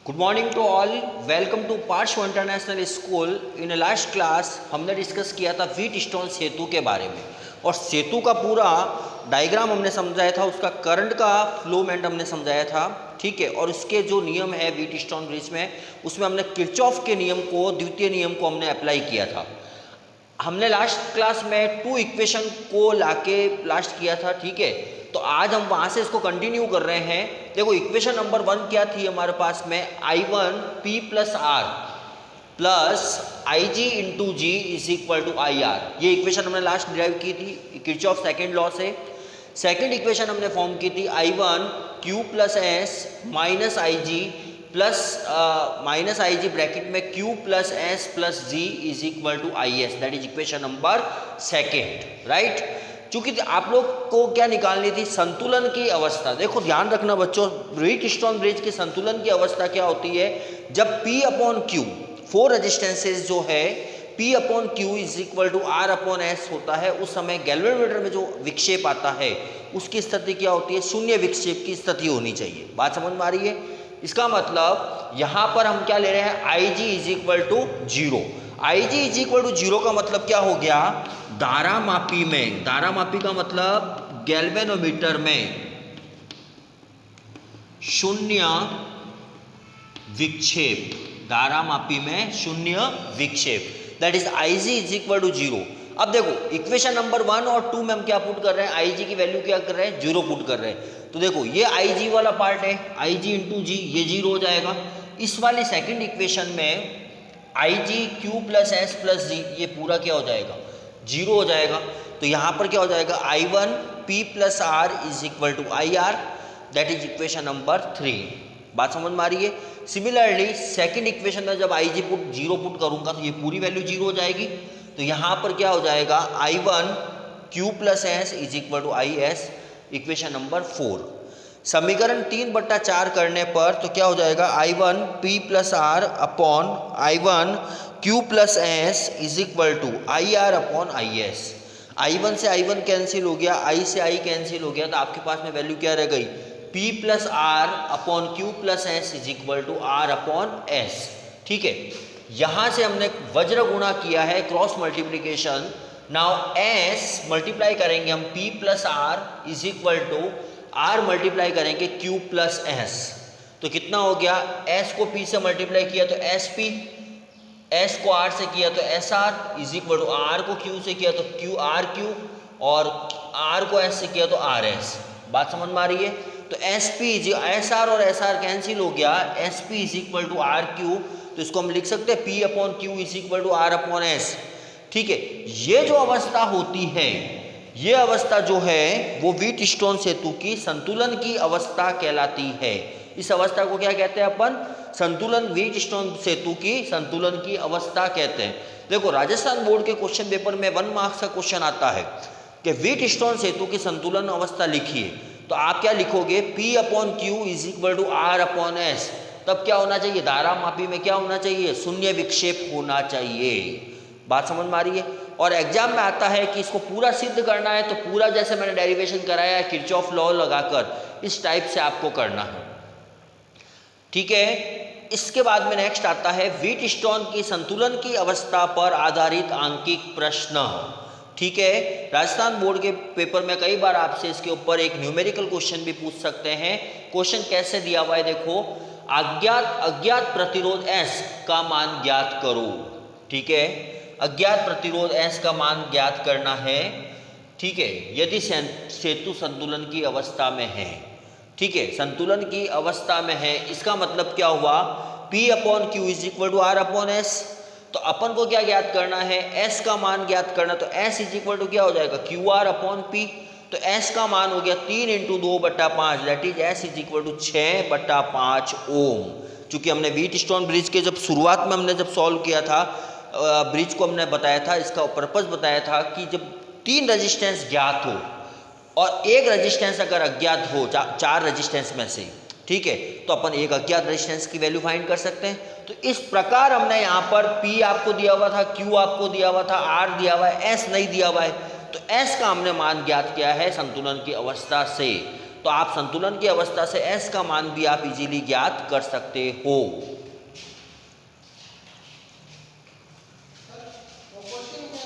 Good morning to all. Welcome to Parshva international school. In last class हमने discuss किया था Wheatstone सेतु के बारे में और सेतु का पूरा डायग्राम हमने समझाया था, उसका करंट का फ्लोमेंट हमने समझाया था, ठीक है। और उसके जो नियम है व्हीटस्टोन ब्रिज में, उसमें हमने किरचॉफ के नियम को, द्वितीय नियम को हमने अप्लाई किया था। हमने लास्ट क्लास में टू इक्वेशन को लाके लास्ट किया था, ठीक है। तो आज हम वहाँ से इसको कंटिन्यू कर रहे हैं। देखो इक्वेशन नंबर 1 क्या थी हमारे पास में, I1 P plus R plus I G into G is equal to I R. ये इक्वेशन हमने लास्ट डिराइव की थी किरचॉफ सेकेंड लॉ से। सेकेंड इक्वेशन हमने फॉर्म की थी I1 Q plus S minus I G plus minus I G bracket में Q plus S plus G is equal to I S. That is equation number second, right. चूंकि आप लोग को क्या निकालनी थी, संतुलन की अवस्था। देखो ध्यान रखना बच्चों, व्हीटस्टोन ब्रिज की संतुलन की अवस्था क्या होती है, जब P अपॉन Q, 4 रेजिस्टेंसेज जो है P upon Q is equal to R upon S होता है, उस समय गैल्वेनोमीटर में जो विक्षेप आता है उसकी स्थिति क्या होती है, शून्य विक्षेप की स्थिति होनी चाहिए। बात समझ में आ रही है। इसका मतलब यहाँ पर हम क्या ले रहे हैं, I G is equal to zero. I G is equal to zero का मतलब क्या हो गया, धारामापी में, धारामापी का मतलब गैल्वेनोमीटर में शून्य विक्षेप, धारामापी में शून्य विक्षेप, that is I G is equal to zero. अब देखो इक्वेशन नंबर 1 और 2 में हम क्या पुट कर रहे हैं, आई जी की वैल्यू क्या कर रहे हैं, जीरो पुट कर रहे हैं। तो देखो ये आई जी वाला पार्ट है, आई जी इंटू जी, ये जीरो हो जाएगा। इस वाली सेकेंड इक्वेशन में I G Q plus S plus G, ये पूरा क्या हो जाएगा, जीरो हो जाएगा। तो यहाँ पर क्या हो जाएगा, I1 P plus R is equal to I R, that is equation number 3। बात समझ में आ रही है। सिमिलरली सेकेंड इक्वेशन में जब आई जी पुट जीरो पुट करूंगा तो ये पूरी वैल्यू जीरो हो जाएगी। तो यहाँ पर क्या हो जाएगा, I1 Q plus S is equal to I S, equation number 4। समीकरण 3/4 करने पर तो क्या हो जाएगा, I1 P plus R upon I1 Q plus S is equal to I R upon I S. I1 से I1 कैंसिल हो गया, I से I कैंसिल हो गया, तो आपके पास में वैल्यू क्या रह गई, P plus R upon Q plus S is equal to R upon S, ठीक है। यहाँ से हमने वज्र गुणा किया है, cross multiplication. Now S multiply करेंगे हम P plus R is equal to R multiply करेंगे Q प्लस एस। तो कितना हो गया, S को P से मल्टीप्लाई किया तो एस पी, S को R से किया तो S R is equal to R को Q से किया तो क्यू आर क्यू, और R को S से किया तो आर एस। बात समझ में आ रही है। तो एस पी एस आर और एस आर कैंसिल हो गया, S P is equal to R Q, तो इसको हम लिख सकते हैं P upon Q is equal to R upon S, ठीक है। ये जो अवस्था होती है, ये अवस्था जो है वो व्हीटस्टोन सेतु की संतुलन की अवस्था कहलाती है। इस अवस्था को क्या कहते हैं अपन, संतुलन, व्हीटस्टोन सेतु की संतुलन की अवस्था कहते हैं। देखो राजस्थान बोर्ड के क्वेश्चन पेपर में 1 मार्क्स का क्वेश्चन आता है कि व्हीटस्टोन सेतु की संतुलन अवस्था लिखिए, तो आप क्या लिखोगे, P upon Q is equal to R upon S. तब क्या होना चाहिए, धारामापी में क्या होना चाहिए, शून्य विक्षेप होना चाहिए। बात समझ में आ रही है। और एग्जाम में आता है कि इसको पूरा सिद्ध करना है, तो पूरा जैसे मैंने डेरिवेशन कराया है किरचॉफ लॉ लगाकर, इस टाइप से आपको करना है, ठीक है। इसके बाद में नेक्स्ट आता है व्हीटस्टोन की संतुलन की अवस्था पर आधारित आंकिक प्रश्न, ठीक है। राजस्थान बोर्ड के पेपर में कई बार आपसे इसके ऊपर एक न्यूमेरिकल क्वेश्चन भी पूछ सकते हैं। क्वेश्चन कैसे दिया हुआ है, देखो, अज्ञात प्रतिरोध S का मान ज्ञात करो, ठीक है। अज्ञात प्रतिरोध S का मान ज्ञात करना है, ठीक है, यदि सेतु संतुलन की अवस्था में है, ठीक है, संतुलन की अवस्था में है। इसका मतलब क्या हुआ, P upon Q is equal to R upon S. तो अपन को क्या ज्ञात करना है, S का मान ज्ञात करना, तो S इज इक्वल टू क्या हो जाएगा, क्यू आर अपॉन पी। तो S का मान हो गया 3 into 2/5, that is S is equal to 6/5 ohm. चूंकि हमने व्हीटस्टोन ब्रिज के जब शुरुआत में हमने जब सॉल्व किया था, ब्रिज को हमने बताया था, इसका पर्पस बताया था कि जब 3 रेजिस्टेंस ज्ञात हो और एक रेजिस्टेंस अगर अज्ञात हो, 4 रेजिस्टेंस में से, ठीक है, तो अपन एक अज्ञात रेजिस्टेंस की वैल्यू फाइंड कर सकते हैं। तो इस प्रकार हमने यहाँ पर P आपको दिया हुआ था, Q आपको दिया हुआ था, R दिया हुआ है, S नहीं दिया हुआ है, तो S का हमने मान ज्ञात किया है संतुलन की अवस्था से। तो आप संतुलन की अवस्था से S का मान भी आप इजीली ज्ञात कर सकते हो।